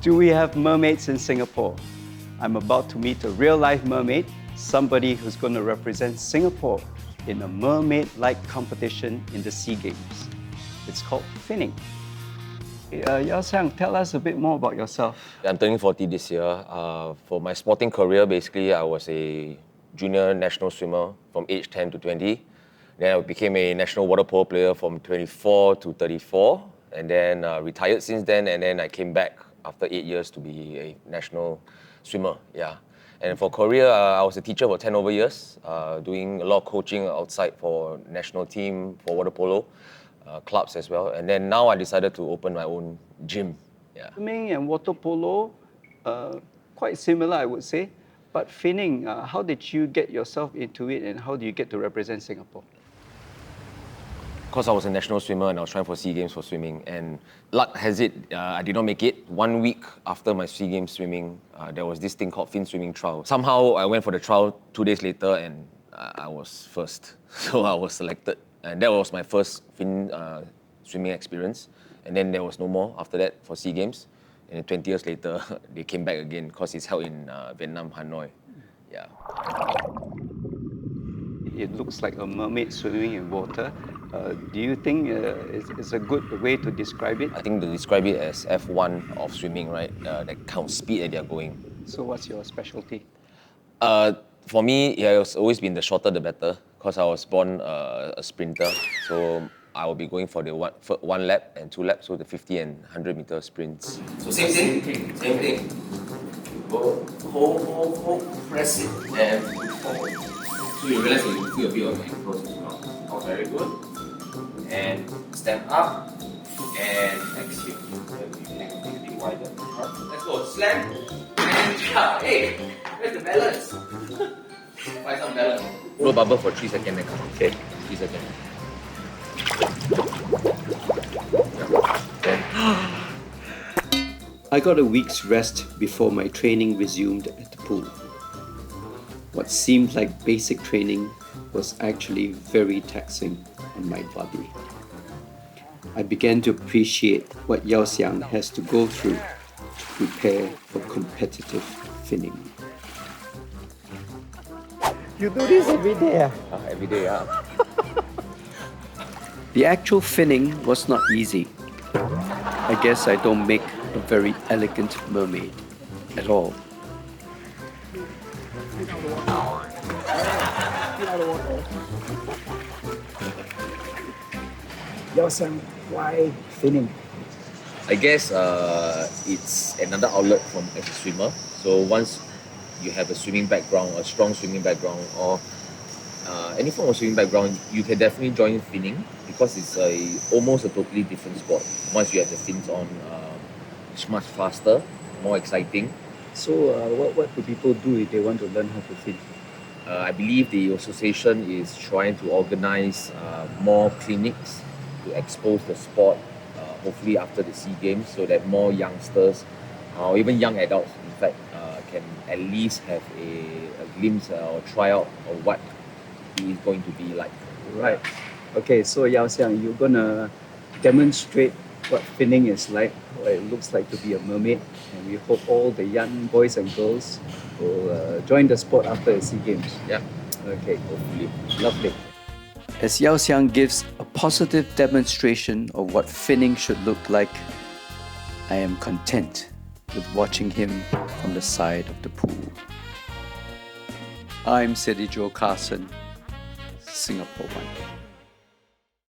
Do we have mermaids in Singapore? I'm about to meet a real-life mermaid, somebody who's going to represent Singapore in a mermaid-like competition in the SEA Games. It's called finning. Yao Xiang, tell us a bit more about yourself. I'm turning 40 this year. For my sporting career, basically, I was a junior national swimmer from age 10 to 20. Then I became a national water polo player from 24 to 34, and then retired since then, and then I came back after 8 years to be a national swimmer, yeah. And for career, I was a teacher for 10 over years, doing a lot of coaching outside for national team, for water polo, clubs as well. And then now I decided to open my own gym, yeah. Swimming and water polo, quite similar, I would say. But finning, how did you get yourself into it, and how do you get to represent Singapore? Because I was a national swimmer and I was trying for SEA Games for swimming, and luck has it, I did not make it. 1 week after my SEA Games swimming, there was this thing called FinSwimming trial. Somehow I went for the trial 2 days later and I was first. So I was selected. And that was my first fin swimming experience. And then there was no more after that for SEA Games. And then 20 years later, they came back again because it's held in Vietnam, Hanoi. Yeah. It looks like a mermaid swimming in water. Do you think it's a good way to describe it? I think they describe it as F1 of swimming, right? That counts speed that they're going. So what's your specialty? For me, yeah, it's always been the shorter the better, because I was born a sprinter. So I will be going for the one lap and 2 laps, so the 50 and 100 meter sprints. So same thing. Go, hold, press it, and hold. So you realize that you feel a bit of ankles as well. Oh, very good. And stand up and exhale. A bit wider. Let's go. Slam and jump. Hey, where's the balance? Find some balance. Blow bubble for 3 seconds then come. Okay. 3 seconds. Then. I got a week's rest before my training resumed at the pool. What seemed like basic training was actually very taxing on my body. I began to appreciate what Yao Xiang has to go through to prepare for competitive finning. You do this every day? Every day, yeah. The actual finning was not easy. I guess I don't make a very elegant mermaid at all. Yao Xiang, why finning? I guess it's another outlet from as a swimmer. So once you have a swimming background, a strong swimming background, or any form of swimming background, you can definitely join finning because it's almost a totally different sport. Once you have the fins on, it's much faster, more exciting. So what do people do if they want to learn how to fin? I believe the association is trying to organize more clinics to expose the sport, hopefully after the SEA Games, so that more youngsters, or even young adults, in fact, can at least have a glimpse or tryout of what it is going to be like. Right. Okay, so Yao Xiang, you're gonna demonstrate what finning is like, what it looks like to be a mermaid, and we hope all the young boys and girls will join the sport after the SEA Games. Yeah. Okay, hopefully. Lovely. As Yao Xiang gives a positive demonstration of what finning should look like, I am content with watching him from the side of the pool. I'm CityJo Carson, Singapore 1.